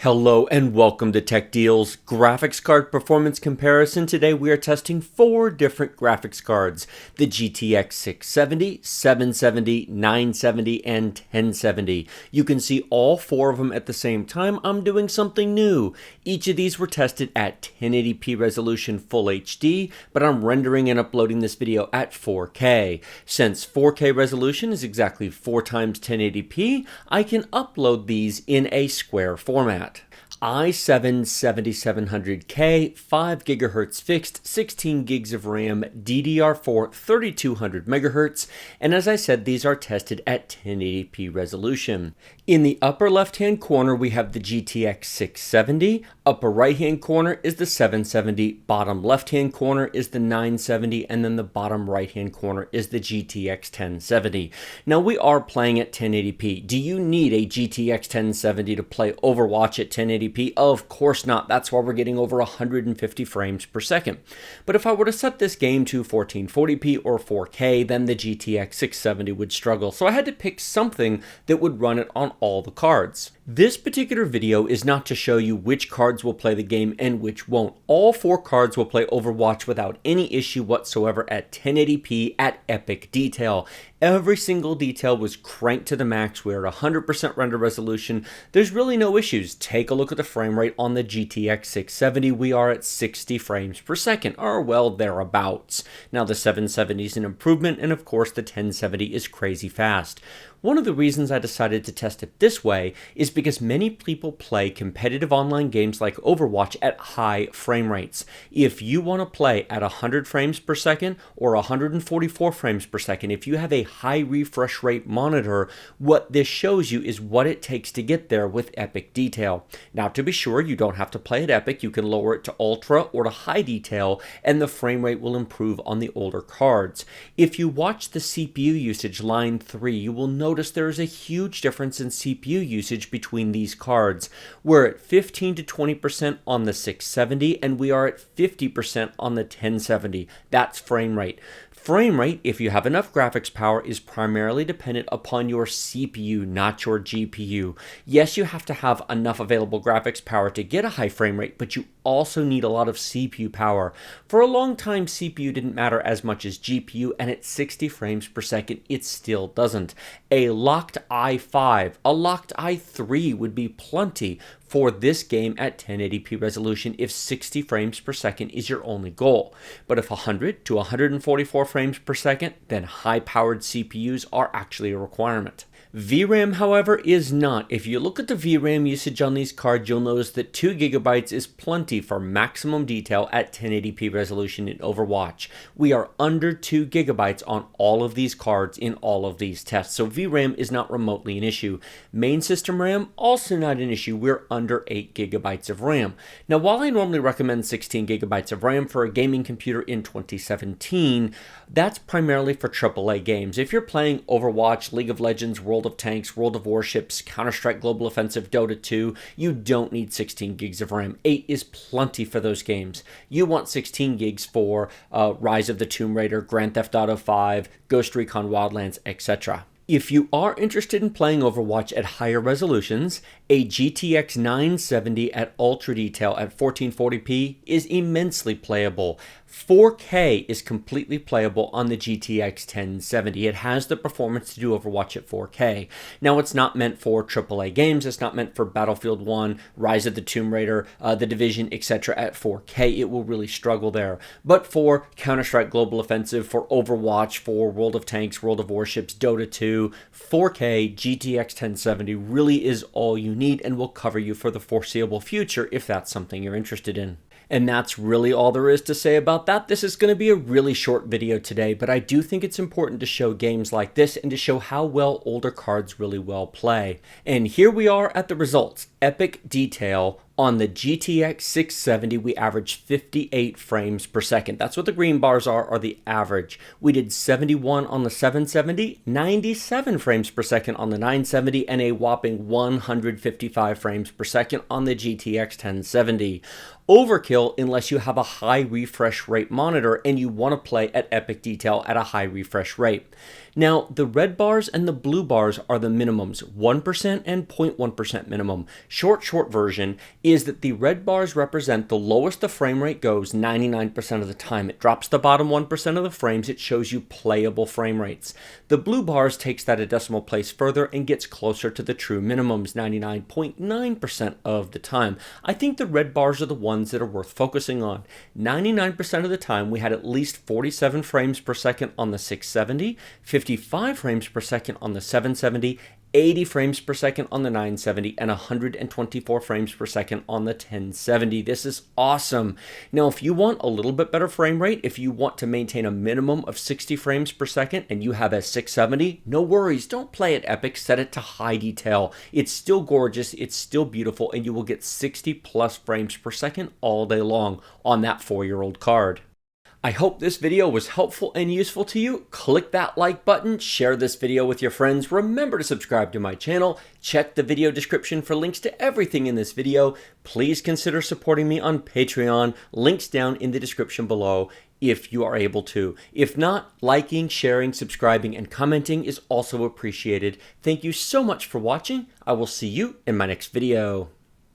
Hello and welcome to Tech Deals Graphics Card Performance Comparison. Today we are testing 4 different graphics cards, the GTX 670, 770, 970, and 1070. You can see all 4 of them at the same time. I'm doing something new. Each of these were tested at 1080p resolution full HD, but I'm rendering and uploading this video at 4K. Since 4K resolution is exactly 4 times 1080p, I can upload these in a square format. i7 7700K, 5 GHz fixed, 16 gigs of RAM, DDR4 3200 MHz, and as I said, these are tested at 1080p resolution. In the upper left-hand corner, we have the GTX 670, upper right-hand corner is the 770, bottom left-hand corner is the 970, and then the bottom right-hand corner is the GTX 1070. Now, we are playing at 1080p. Do you need a GTX 1070 to play Overwatch at 1080p? Of course not. That's why we're getting over 150 frames per second. But if I were to set this game to 1440p or 4K, then the GTX 670 would struggle. So I had to pick something that would run it on all the cards. This particular video is not to show you which cards will play the game and which won't. All 4 cards will play Overwatch without any issue whatsoever at 1080p at epic detail. Every single detail was cranked to the max. We're at 100% render resolution. There's really no issues. Take a look at the frame rate on the GTX 670. We are at 60 frames per second, or well, thereabouts. Now the 770 is an improvement, and of course the 1070 is crazy fast. One of the reasons I decided to test it this way is because many people play competitive online games like Overwatch at high frame rates. If you want to play at 100 frames per second or 144 frames per second, if you have a high refresh rate monitor, what this shows you is what it takes to get there with epic detail. Now, to be sure, you don't have to play at epic. You can lower it to ultra or to high detail, and the frame rate will improve on the older cards. If you watch the CPU usage line 3, you will notice there is a huge difference in CPU usage between these cards. We're at 15 to 20% on the 670, and we are at 50% on the 1070. That's frame rate. Frame rate, if you have enough graphics power, is primarily dependent upon your CPU, not your GPU. Yes, you have to have enough available graphics power to get a high frame rate, but you also need a lot of CPU power. For a long time, CPU didn't matter as much as GPU, and at 60 frames per second, it still doesn't. A locked i5, a locked i3 would be plenty for this game at 1080p resolution if 60 frames per second is your only goal. But if 100 to 144 frames per second, then high-powered CPUs are actually a requirement. VRAM, however, is not. If you look at the VRAM usage on these cards, you'll notice that 2 GB is plenty for maximum detail at 1080p resolution in Overwatch. We are under 2 GB on all of these cards in all of these tests, so VRAM is not remotely an issue. Main system RAM, also not an issue. We're under 8 GB of RAM. Now, while I normally recommend 16 GB of RAM for a gaming computer in 2017, that's primarily for AAA games. If you're playing Overwatch, League of Legends, World of Tanks, World of Warships, Counter-Strike Global Offensive, Dota 2, you don't need 16 gigs of RAM. 8 is plenty for those games. You want 16 gigs for Rise of the Tomb Raider, Grand Theft Auto 5, Ghost Recon Wildlands, etc. If you are interested in playing Overwatch at higher resolutions, a GTX 970 at ultra detail at 1440p is immensely playable. 4K is completely playable on the GTX 1070. It has the performance to do Overwatch at 4K. Now, it's not meant for AAA games. It's not meant for Battlefield 1, Rise of the Tomb Raider, The Division, etc. at 4K. It will really struggle there. But for Counter-Strike Global Offensive, for Overwatch, for World of Tanks, World of Warships, Dota 2, 4K GTX 1070 really is all you need and will cover you for the foreseeable future if that's something you're interested in. And that's really all there is to say about that. This is going to be a really short video today, but I do think it's important to show games like this and to show how well older cards really well play. And here we are at the results. Epic detail. On the GTX 670, we averaged 58 frames per second. That's what the green bars are the average. We did 71 on the 770, 97 frames per second on the 970, and a whopping 155 frames per second on the GTX 1070. Overkill unless you have a high refresh rate monitor and you want to play at epic detail at a high refresh rate. Now, the red bars and the blue bars are the minimums, 1% and 0.1% minimum. Short version is that the red bars represent the lowest the frame rate goes 99% of the time. It drops the bottom 1% of the frames. It shows you playable frame rates. The blue bars takes that a decimal place further and gets closer to the true minimums, 99.9% of the time. I think the red bars are the ones that are worth focusing on. 99% of the time, we had at least 47 frames per second on the 670, 55 frames per second on the 770, 80 frames per second on the 970, and 124 frames per second on the 1070. This is awesome. Now, if you want a little bit better frame rate, if you want to maintain a minimum of 60 frames per second and you have a 670, no worries. Don't play at epic. Set it to high detail. It's still gorgeous. It's still beautiful, and you will get 60 plus frames per second all day long on that 4-year-old card. I hope this video was helpful and useful to you. Click that like button, share this video with your friends. Remember to subscribe to my channel. Check the video description for links to everything in this video. Please consider supporting me on Patreon. Links down in the description below if you are able to. If not, liking, sharing, subscribing, and commenting is also appreciated. Thank you so much for watching. I will see you in my next video.